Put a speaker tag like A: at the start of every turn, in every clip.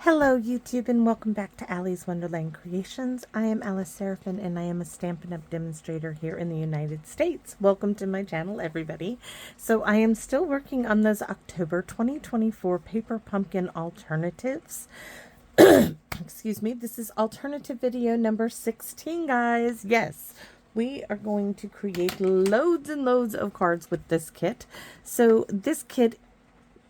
A: Hello YouTube and welcome back to Allie's Wonderland Creations. I am Alice Seraphin and I am a Stampin' Up! Demonstrator here in the United States. Welcome to my channel, everybody. So I am still working on those October 2024 paper pumpkin alternatives. Excuse me, this is alternative video number 16, guys. Yes, we are going to create loads and loads of cards with this kit. So this kit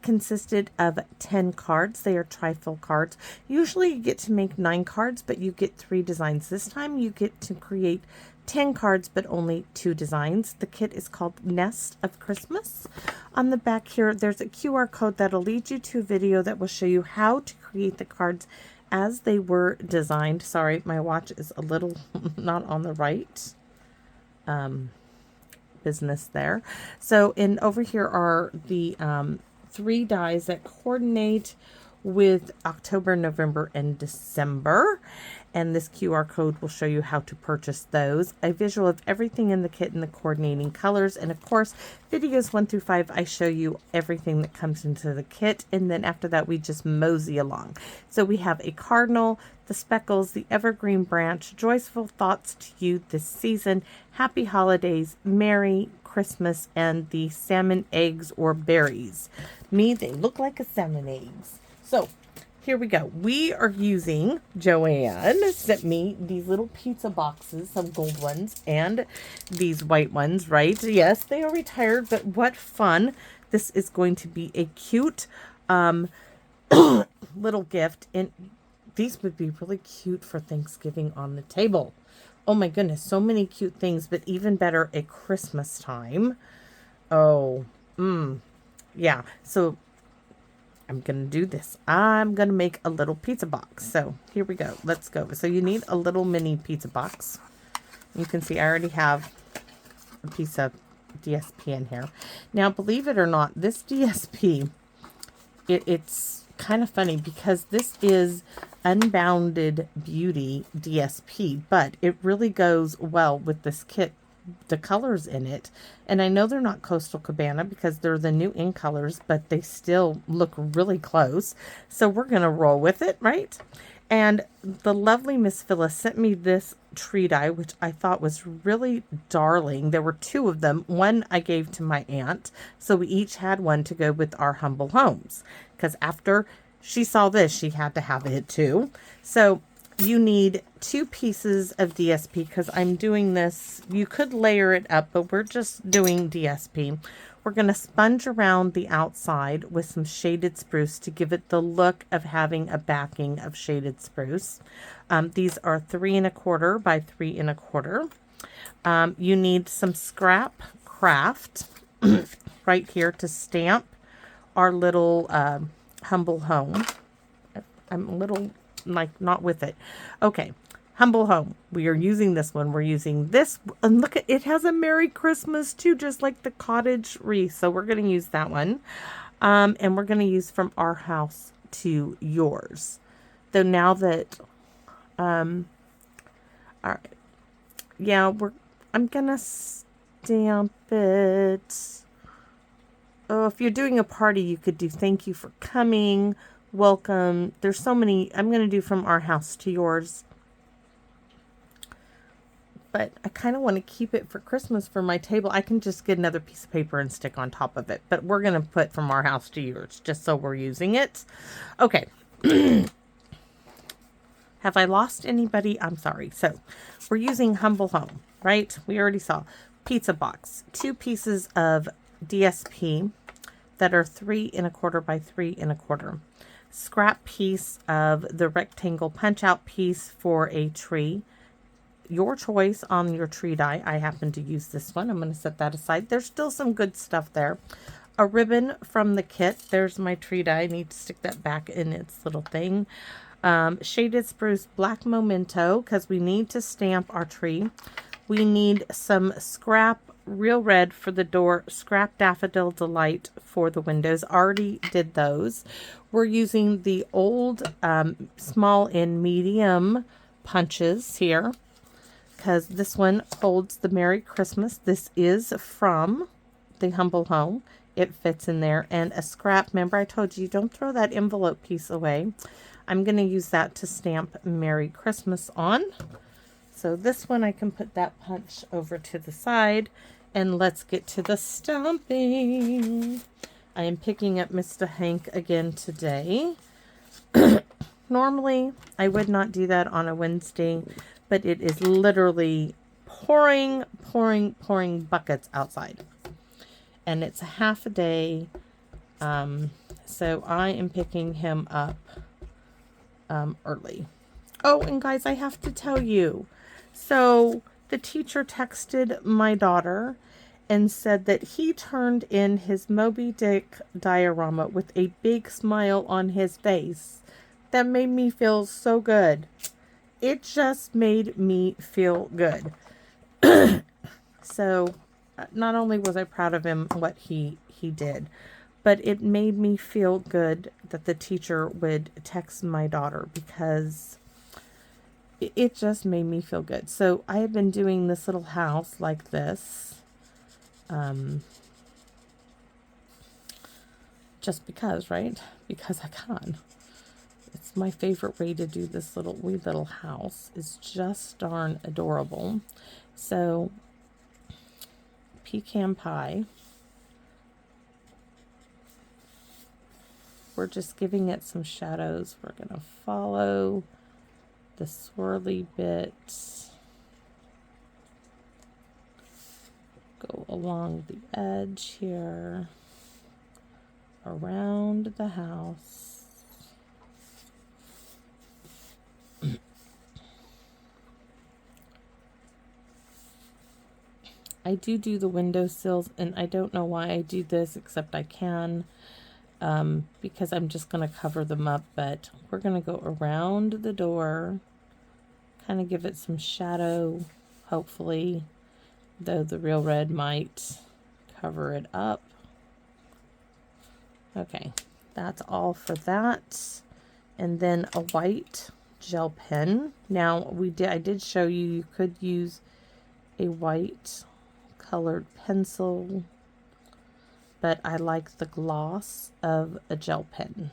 A: consisted of 10 cards. They are trifold cards. Usually you get to make 9 cards, but you get 3 designs. This time you get to create 10 cards, but only 2 designs. The kit is called Nest of Christmas. On the back here, there's a QR code that'll lead you to a video that will show you how to create the cards as they were designed. Sorry, my watch is a little not on the right business there. So, over here are the 3 dies that coordinate with October, November, and December. And this QR code will show you how to purchase those. A visual of everything in the kit and the coordinating colors. And of course, videos 1 through 5, I show you everything that comes into the kit. And then after that, we just mosey along. So we have a cardinal, the speckles, the evergreen branch, joyful thoughts to you this season, happy holidays, Merry Christmas, and the salmon eggs or berries. They look like a salmon eggs. So here we go. We are using, Joanne sent me these little pizza boxes, some gold ones and these white ones, right? Yes, they are retired, but what fun. This is going to be a cute little gift, and these would be really cute for Thanksgiving on the table. Oh my goodness, so many cute things, but even better at Christmas time. Oh, yeah. So I'm going to do this. I'm going to make a little pizza box. So here we go. Let's go. So you need a little mini pizza box. You can see I already have a piece of DSP in here. Now, believe it or not, this DSP, it's kind of funny because this is Unbounded Beauty DSP, but it really goes well with this kit, the colors in it. And I know they're not Coastal Cabana because they're the new in colors, but they still look really close. So we're going to roll with it, right? And the lovely Miss Phyllis sent me this tree die, which I thought was really darling. There were 2 of them. One I gave to my aunt. So we each had one to go with our humble homes. Because after she saw this, she had to have it too. So you need 2 pieces of DSP because I'm doing this. You could layer it up, but we're just doing DSP. We're going to sponge around the outside with some shaded spruce to give it the look of having a backing of shaded spruce. These are 3 1/4 by 3 1/4. You need some scrap Kraft right here to stamp our little humble home. I'm a little not with it. Okay, humble home. We are using this one. We're using this, and look at it, has a Merry Christmas too, just like the cottage wreath. So we're going to use that one, and we're going to use From Our House to Yours. Though now that, all right, yeah, I'm gonna stamp it. Oh, if you're doing a party, you could do thank you for coming, welcome. There's so many. I'm going to do From Our House to Yours. But I kind of want to keep it for Christmas for my table. I can just get another piece of paper and stick on top of it. But we're going to put From Our House to Yours just so we're using it. Okay. Have I lost anybody? I'm sorry. So we're using Humble Home, right? We already saw pizza box. 2 pieces of DSP that are 3 1/4 by 3 1/4. Scrap piece of the rectangle punch out piece for a tree. Your choice on your tree die. I happen to use this one. I'm going to set that aside. There's still some good stuff there. A ribbon from the kit. There's my tree die. I need to stick that back in its little thing. Shaded spruce black memento because we need to stamp our tree. We need some scrap real red for the door, scrap Daffodil Delight for the windows. Already did those. We're using the old small and medium punches here because this one holds the Merry Christmas. This is from the Humble Home. It fits in there. And a scrap. Remember I told you don't throw that envelope piece away. I'm going to use that to stamp Merry Christmas on. So this one, I can put that punch over to the side. And let's get to the stamping. I am picking up Mr. Hank again today. Normally, I would not do that on a Wednesday, but it is literally pouring buckets outside. And it's a half a day. So I am picking him up early. Oh, and guys, I have to tell you. So the teacher texted my daughter and said that he turned in his Moby Dick diorama with a big smile on his face. That made me feel so good. It just made me feel good. So not only was I proud of him, what he did, but it made me feel good that the teacher would text my daughter, because it just made me feel good. So I have been doing this little house like this. Just because, right? Because I can. It's my favorite way to do this wee little house. It's just darn adorable. So, pecan pie. We're just giving it some shadows. We're going to follow the swirly bits. Go along the edge here. Around the house. I do the windowsills, and I don't know why I do this, except I can, because I'm just going to cover them up, but we're going to go around the door, kind of give it some shadow, hopefully, though the real red might cover it up. Okay, that's all for that. And then a white gel pen. Now, I did show you could use a white colored pencil, but I like the gloss of a gel pen.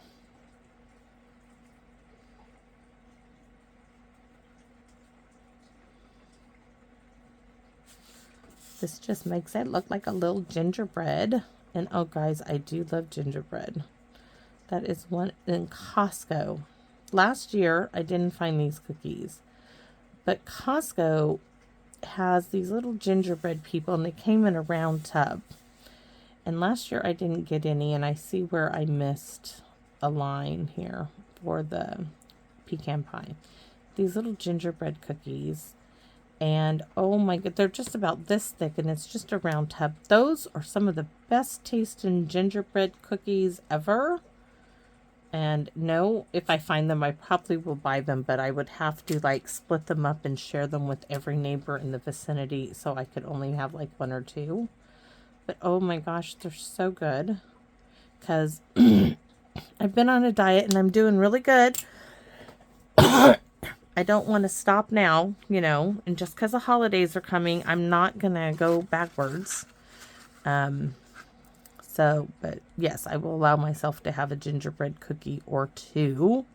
A: This just makes it look like a little gingerbread. And oh guys, I do love gingerbread. That is one in Costco. Last year, I didn't find these cookies, but Costco has these little gingerbread people, and they came in a round tub. And last year I didn't get any, and I see where I missed a line here for the pecan pie. These little gingerbread cookies, and oh my god, they're just about this thick, and it's just a round tub. Those are some of the best tasting gingerbread cookies ever. And no, if I find them, I probably will buy them, but I would have to like split them up and share them with every neighbor in the vicinity, so I could only have like one or two. But oh my gosh, they're so good, because I've been on a diet and I'm doing really good. I don't want to stop now, you know, and just because the holidays are coming, I'm not gonna go backwards. So, but yes, I will allow myself to have a gingerbread cookie or two.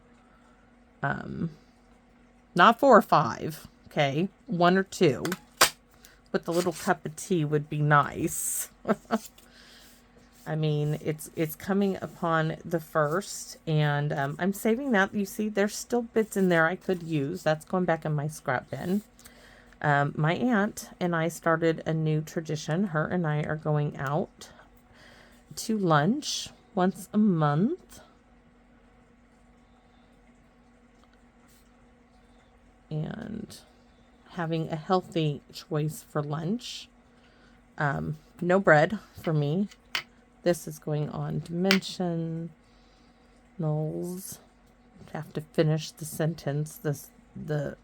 A: Not 4 or 5, okay? 1 or 2. With a little cup of tea would be nice. I mean, it's coming upon the 1st, and I'm saving that. You see, there's still bits in there I could use. That's going back in my scrap bin. My aunt and I started a new tradition. Her and I are going out to lunch once a month, and having a healthy choice for lunch. No bread for me. This is going on dimensionals. Have to finish the sentence, the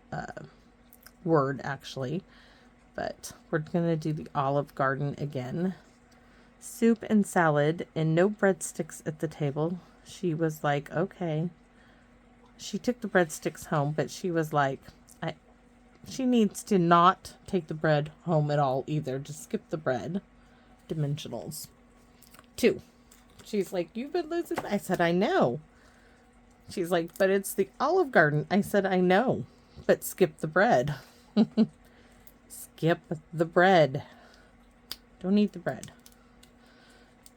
A: word actually, but we're gonna do the Olive Garden again. Soup and salad, and no breadsticks at the table. She was like, okay. She took the breadsticks home, but she was like, she needs to not take the bread home at all either. Just skip the bread. Dimensionals. 2. She's like, you've been losing. I said, I know. She's like, but it's the Olive Garden. I said, I know, but skip the bread. Skip the bread. Don't eat the bread.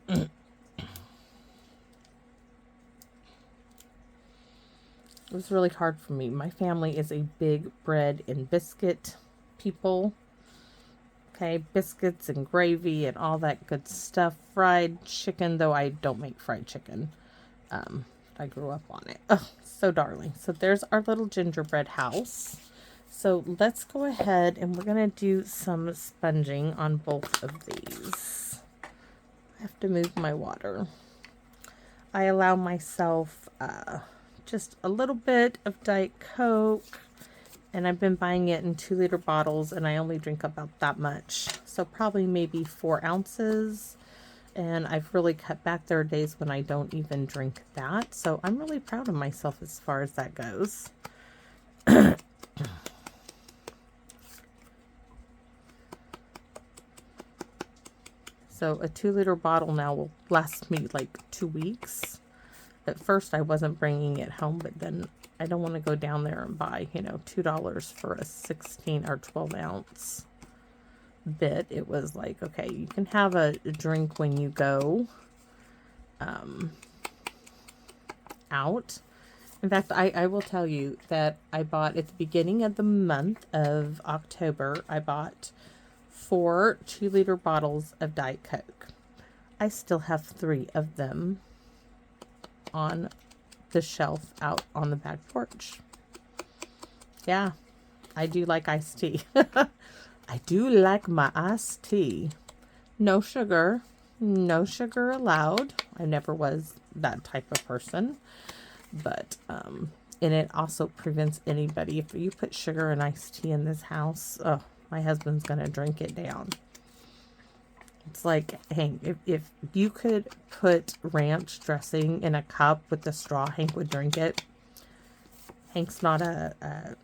A: It was really hard for me. My family is a big bread and biscuit people. Okay, biscuits and gravy and all that good stuff. Fried chicken, though I don't make fried chicken. I grew up on it. Oh, so darling. So there's our little gingerbread house. So let's go ahead and we're going to do some sponging on both of these. I have to move my water. I allow myself just a little bit of Diet Coke. And I've been buying it in 2-liter bottles, and I only drink about that much. So probably maybe 4 ounces. And I've really cut back. There are days when I don't even drink that. So I'm really proud of myself as far as that goes. So a 2-liter bottle now will last me like 2 weeks. At first I wasn't bringing it home, but then I don't want to go down there and buy, you know, $2 for a 16 or 12 ounce bit. It was like, okay, you can have a drink when you go out. In fact, I will tell you that I bought at the beginning of the month of October, I bought 4 2-liter bottles of Diet Coke. I still have 3 of them on the shelf out on the back porch. Yeah, I do like iced tea. I do like my iced tea. No sugar. No sugar allowed. I never was that type of person. But, and it also prevents anybody. If you put sugar and iced tea in this house, oh, my husband's going to drink it down. It's like, Hank, if you could put ranch dressing in a cup with the straw, Hank would drink it. Hank's not a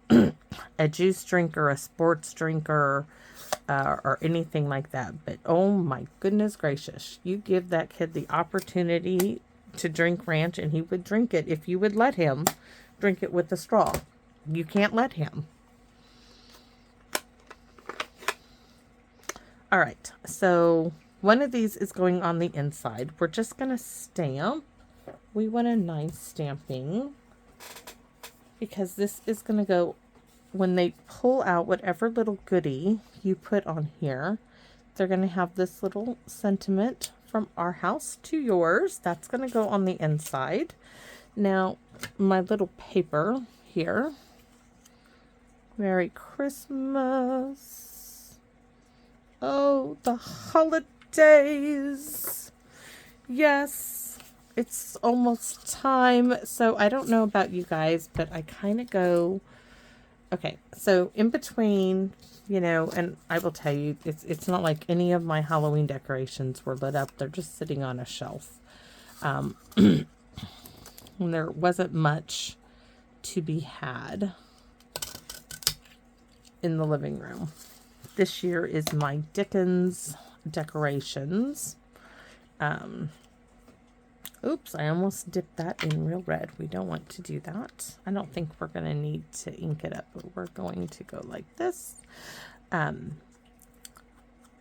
A: juice drinker, a sports drinker, or anything like that. But oh my goodness gracious, you give that kid the opportunity to drink ranch and he would drink it if you would let him drink it with the straw. You can't let him. All right, so one of these is going on the inside. We're just going to stamp. We want a nice stamping because this is going to go, when they pull out whatever little goodie you put on here, they're going to have this little sentiment from our house to yours. That's going to go on the inside. Now, my little paper here. Merry Christmas. Oh, the holidays. Yes, it's almost time. So I don't know about you guys, but I kind of go, okay, so in between, you know, and I will tell you, it's not like any of my Halloween decorations were lit up. They're just sitting on a shelf. And there wasn't much to be had in the living room. This year is my Dickens decorations. Oops, I almost dipped that in real red. We don't want to do that. I don't think we're going to need to ink it up, but we're going to go like this.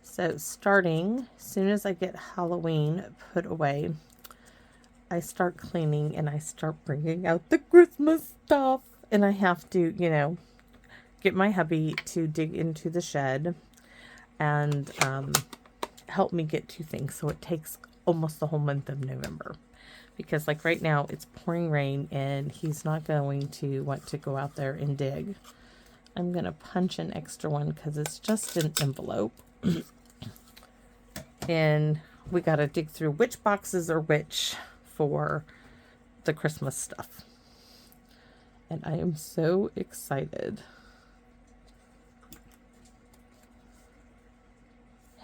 A: So starting, as soon as I get Halloween put away, I start cleaning and I start bringing out the Christmas stuff. And I have to, you know, get my hubby to dig into the shed and help me get 2 things. So it takes almost the whole month of November. Because like right now it's pouring rain and he's not going to want to go out there and dig. I'm going to punch an extra one because it's just an envelope. And we got to dig through which boxes are which for the Christmas stuff. And I am so excited.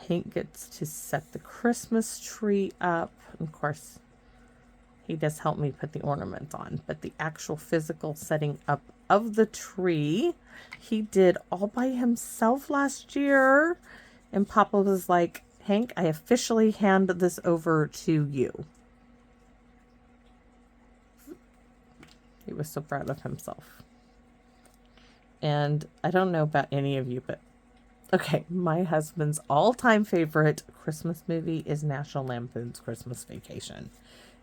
A: Hank gets to set the Christmas tree up. Of course, he does help me put the ornaments on, but the actual physical setting up of the tree, he did all by himself last year. And Papa was like, Hank, I officially hand this over to you. He was so proud of himself. And I don't know about any of you, but okay, my husband's all-time favorite Christmas movie is National Lampoon's Christmas Vacation.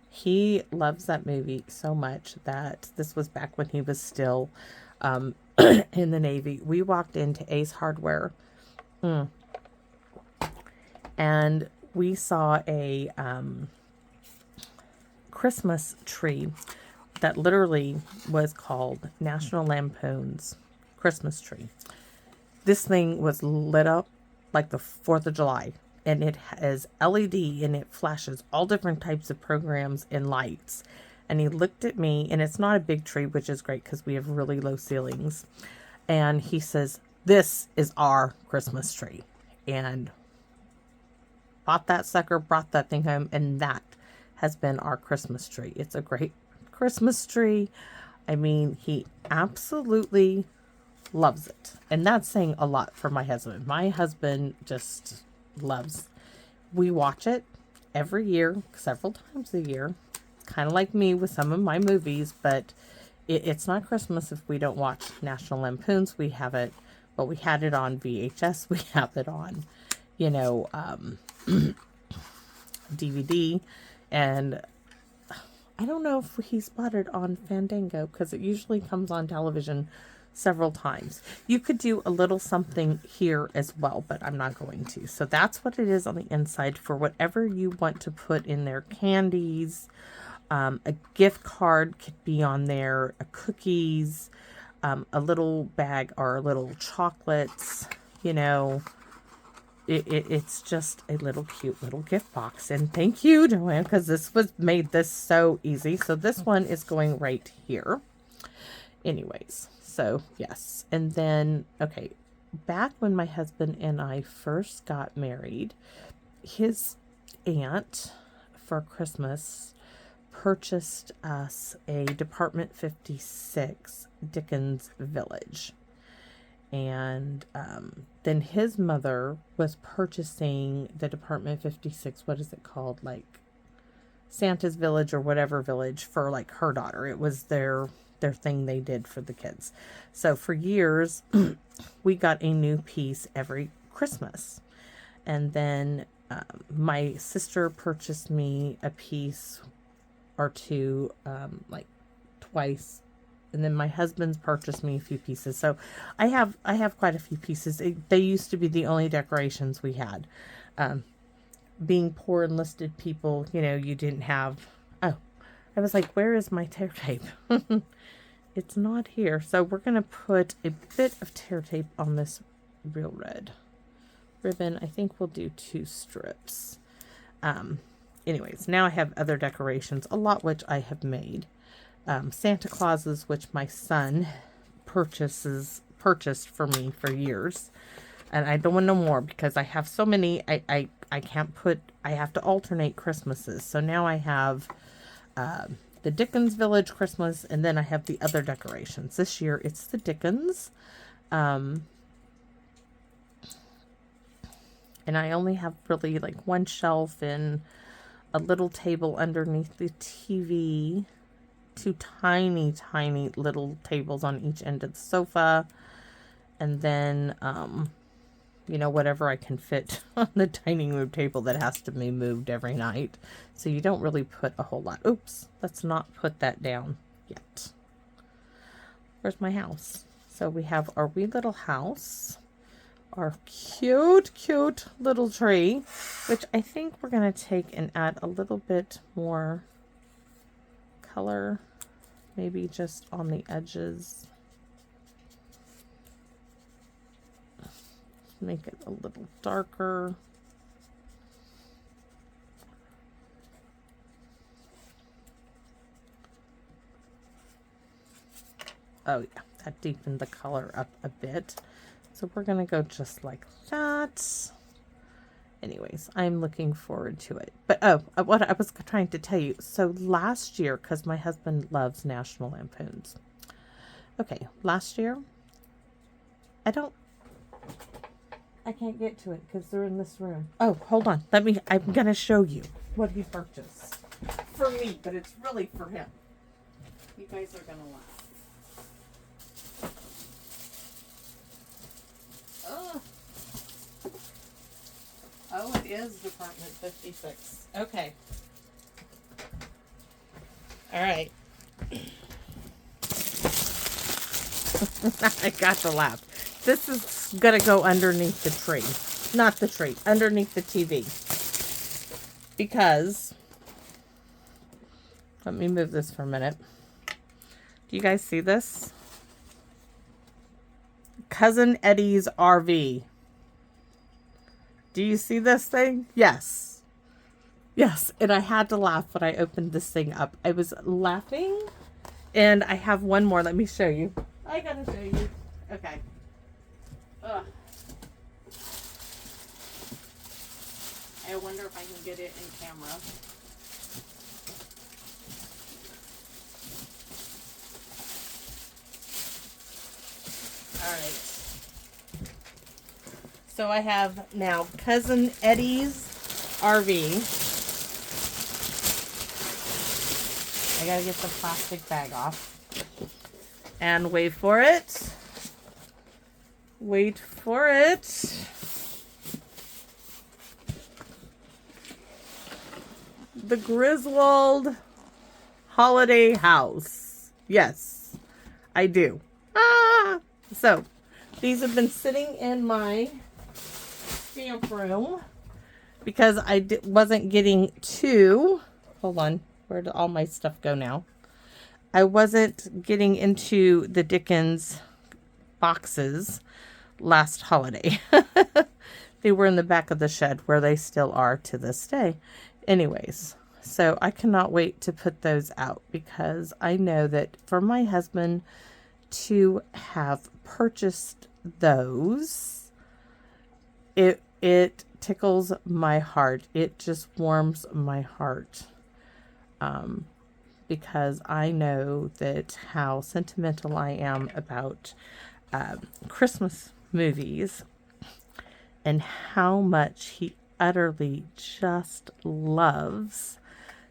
A: He loves that movie so much that this was back when he was still in the Navy. We walked into Ace Hardware and we saw a Christmas tree that literally was called National Lampoon's Christmas Tree. This thing was lit up like the 4th of July, and it has LED and it flashes all different types of programs and lights. And he looked at me, and it's not a big tree, which is great because we have really low ceilings. And he says, "This is our Christmas tree." And bought that sucker, brought that thing home, and that has been our Christmas tree. It's a great Christmas tree. I mean, he absolutely loves it. And that's saying a lot for my husband. My husband just loves. We watch it every year, several times a year. Kind of like me with some of my movies, but it's not Christmas if we don't watch National Lampoons. We have it, well, we had it on VHS. We have it on, DVD. And I don't know if he's bought it on Fandango because it usually comes on television several times. You could do a little something here as well, but I'm not going to. So that's what it is on the inside for whatever you want to put in there. Candies, a gift card could be on there, cookies, a little bag or little chocolates, It's just a little cute little gift box. And thank you, Joanne, because this made this so easy. So this one is going right here. Anyways, so yes. And then, okay, back when my husband and I first got married, his aunt for Christmas purchased us a Department 56 Dickens Village. And then his mother was purchasing the Department 56, what is it called? Like Santa's Village or whatever village for like her daughter. It was their thing they did for the kids. So for years, we got a new piece every Christmas. And then my sister purchased me a piece or two, like twice. And then my husband's purchased me a few pieces. So I have quite a few pieces. They used to be the only decorations we had. Being poor enlisted people, you didn't have... Oh, I was like, where is my tear tape? It's not here. So we're going to put a bit of tear tape on this real red ribbon. I think we'll do 2 strips. Anyways, now I have other decorations, a lot which I have made. Santa Clauses, which my son purchased for me for years. And I don't want no more because I have so many. I can't put, I have to alternate Christmases. So now I have the Dickens Village Christmas, and then I have the other decorations. This year it's the Dickens. And I only have really like one shelf and a little table underneath the TV. 2 tiny little tables on each end of the sofa. And then, whatever I can fit on the dining room table that has to be moved every night. So you don't really put a whole lot. Oops, let's not put that down yet. Where's my house? So we have our wee little house. Our cute little tree, which I think we're going to take and add a little bit more color, maybe just on the edges. Make it a little darker. Oh yeah, that deepened the color up a bit. So we're going to go just like that. Anyways, I'm looking forward to it. But, what I was trying to tell you. So last year, because my husband loves National Lampoons. Okay, last year, I can't get to it because they're in this room. Oh, hold on. I'm going to show you what he purchased. For me, but it's really for him. You guys are gonna laugh. Oh, it is Department 56. Okay. All right. I got to laugh. This is going to go underneath the tree. Not the tree. Underneath the TV. Because, let me move this for a minute. Do you guys see this? Cousin Eddie's RV. Do you see this thing? Yes. Yes. And I had to laugh when I opened this thing up. I was laughing. And I have one more. Let me show you. I gotta show you. Okay. Ugh. I wonder if I can get it in camera. All right. So I have now Cousin Eddie's RV. I gotta get the plastic bag off. And wait for it. Wait for it. The Griswold Holiday House. Yes, I do. So, these have been sitting in my stamp room because I wasn't getting to... Hold on. Where did all my stuff go now? I wasn't getting into the Dickens boxes last holiday. They were in the back of the shed where they still are to this day. Anyways, so I cannot wait to put those out because I know that for my husband to have purchased those, it tickles my heart. It just warms my heart. Because I know that how sentimental I am about Christmas movies and how much he utterly just loves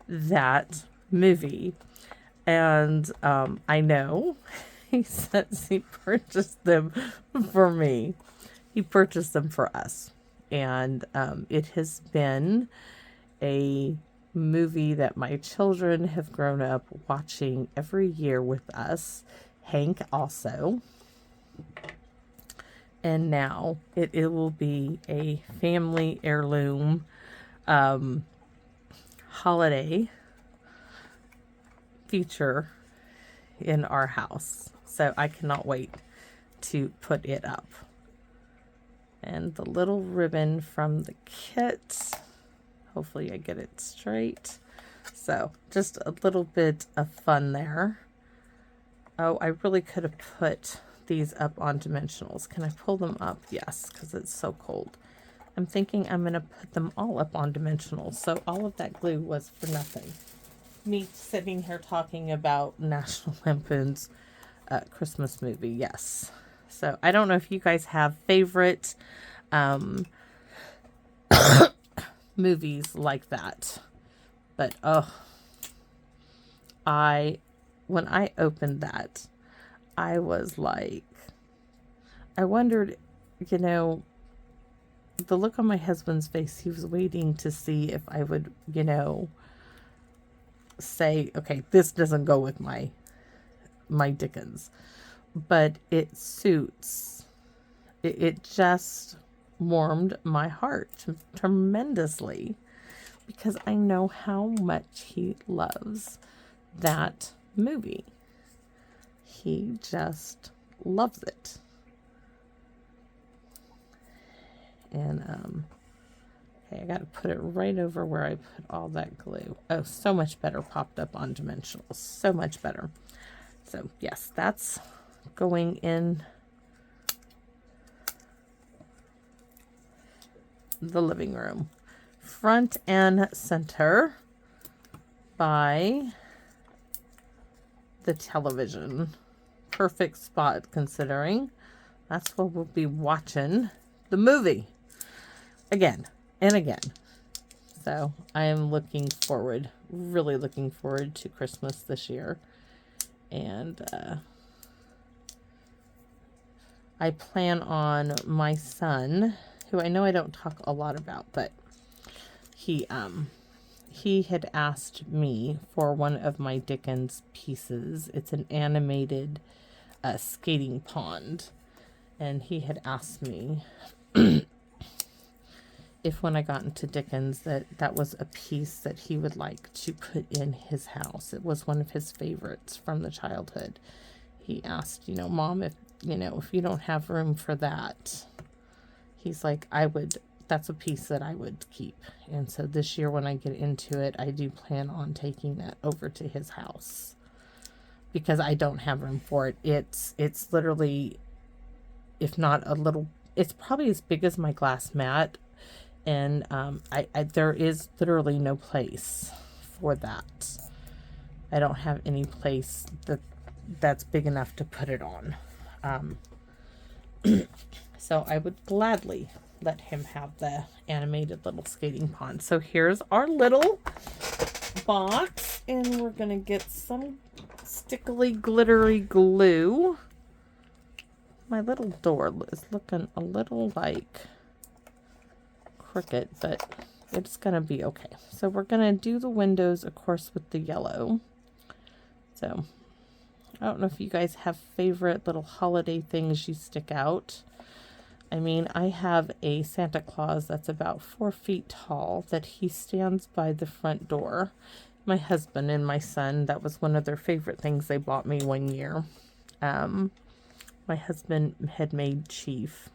A: that movie. And I know he says he purchased them for me. He purchased them for us. And it has been a movie that my children have grown up watching every year with us. Hank also. And now it will be a family heirloom holiday feature in our house. So I cannot wait to put it up. And the little ribbon from the kit. Hopefully I get it straight. So just a little bit of fun there. Oh, I really could have put these up on dimensionals. Can I pull them up? Yes, because it's so cold. I'm thinking I'm going to put them all up on dimensionals. So all of that glue was for nothing. Me sitting here talking about National Lampoon's Christmas movie. Yes. So I don't know if you guys have favorite movies like that, but when I opened that, I was like, I wondered, you know, the look on my husband's face. He was waiting to see if I would, you know, say, okay, this doesn't go with my Dickens, but it suits. It just warmed my heart tremendously because I know how much he loves that movie. He just loves it. And okay, I got to put it right over where I put all that glue. Oh, so much better popped up on dimensionals. So much better. So yes, that's going in the living room. Front and center by the television. Perfect spot considering that's where we'll be watching the movie again and again. So I am looking forward, really looking forward to Christmas this year. And I plan on my son, who I know I don't talk a lot about, but he had asked me for one of my Dickens pieces. It's an animated skating pond. And he had asked me if when I got into Dickens that was a piece that he would like to put in his house. It was one of his favorites from the childhood. He asked, Mom, if you don't have room for that, he's like, that's a piece that I would keep. And so this year when I get into it, I do plan on taking that over to his house because I don't have room for it. It's literally, if not a little, it's probably as big as my glass mat. And there is literally no place for that. I don't have any place that's big enough to put it on. So I would gladly let him have the animated little skating pond. So here's our little box, and we're gonna get some stickly glittery glue. My little door is looking a little like crooked, but it's gonna be okay. So we're gonna do the windows, of course, with the yellow. So I don't know if you guys have favorite little holiday things you stick out. I mean, I have a Santa Claus that's about 4 feet tall that he stands by the front door. My husband and my son, that was one of their favorite things they bought me one year. My husband had made Chief.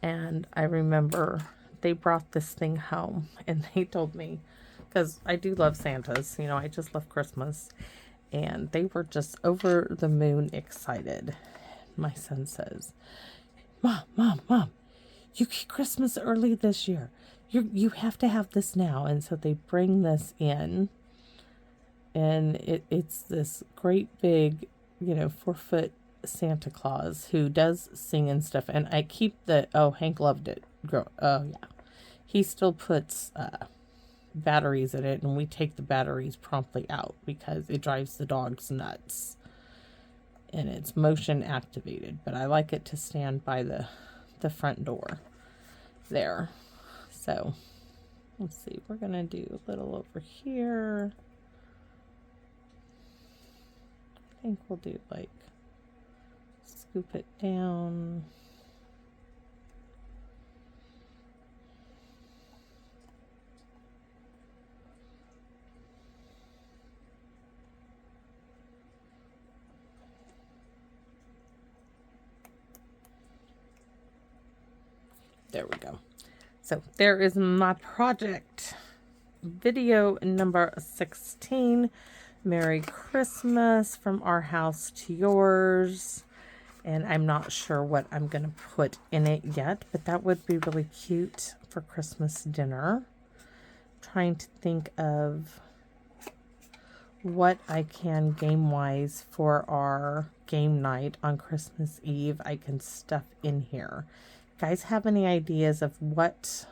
A: And I remember they brought this thing home and they told me, because I do love Santas, I just love Christmas. And they were just over the moon excited. My son says, Mom, you get Christmas early this year. You have to have this now. And so they bring this in. And it's this great big, 4-foot Santa Claus who does sing and stuff. And I keep Hank loved it. Oh, yeah. He still puts batteries in it, and we take the batteries promptly out because it drives the dogs nuts. And it's motion activated, but I like it to stand by the front door there. So let's see, we're gonna do a little over here. I think we'll do like scoop it down. There we go. So there is my project. Video number 16. Merry Christmas from our house to yours. And I'm not sure what I'm going to put in it yet, but that would be really cute for Christmas dinner. Trying to think of what I can game-wise for our game night on Christmas Eve I can stuff in here. Guys have any ideas of what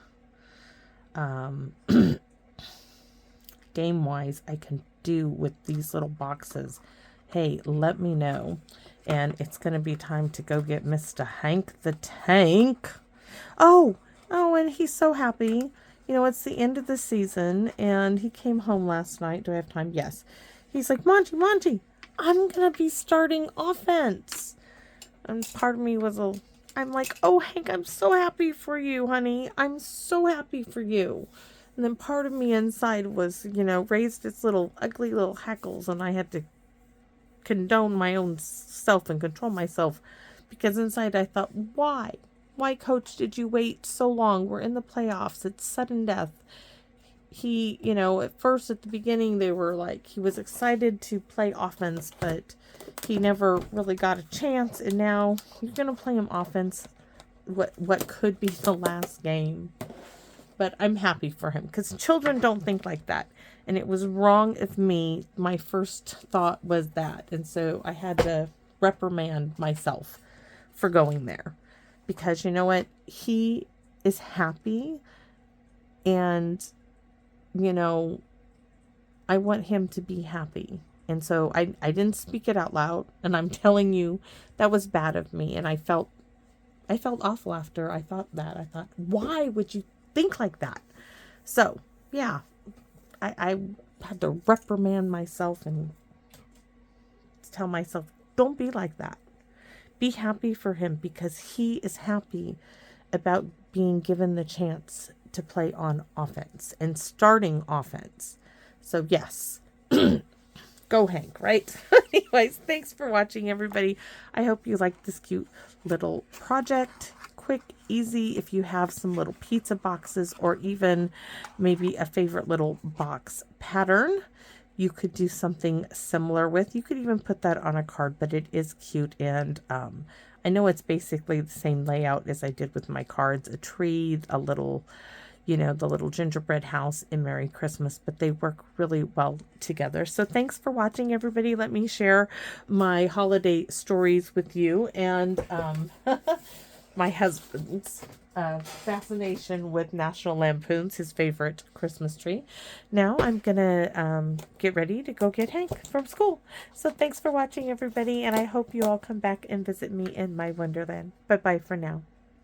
A: game-wise I can do with these little boxes? Hey, let me know. And it's going to be time to go get Mr. Hank the Tank. Oh, and he's so happy. It's the end of the season, and he came home last night. Do I have time? Yes. He's like, Monty, I'm going to be starting offense. And part of me was I'm like, oh, Hank, I'm so happy for you, honey. I'm so happy for you. And then part of me inside was, raised its little ugly little hackles, and I had to condone my own self and control myself, because inside I thought, why, Coach, did you wait so long? We're in the playoffs. It's sudden death. He, at first at the beginning they were like, he was excited to play offense, but he never really got a chance, and now you're gonna play him offense. What could be the last game? But I'm happy for him, because children don't think like that. And it was wrong of me. My first thought was that. And so I had to reprimand myself for going there. Because you know what? He is happy. And, I want him to be happy. And so I didn't speak it out loud. And I'm telling you, that was bad of me. And I felt awful after I thought that. I thought, why would you think like that? So, yeah, I had to reprimand myself and tell myself, don't be like that. Be happy for him because he is happy about being given the chance to play on offense and starting offense. So, yes. Go Hank, right? Anyways, thanks for watching, everybody. I hope you liked this cute little project. Quick, easy. If you have some little pizza boxes or even maybe a favorite little box pattern, you could do something similar with. You could even put that on a card, but it is cute. And I know it's basically the same layout as I did with my cards. A tree, a little, you know, the little gingerbread house in Merry Christmas, but they work really well together. So thanks for watching, everybody. Let me share my holiday stories with you and my husband's fascination with National Lampoon's, his favorite Christmas tree. Now I'm gonna get ready to go get Hank from school. So thanks for watching, everybody, and I hope you all come back and visit me in my wonderland. Bye-bye for now.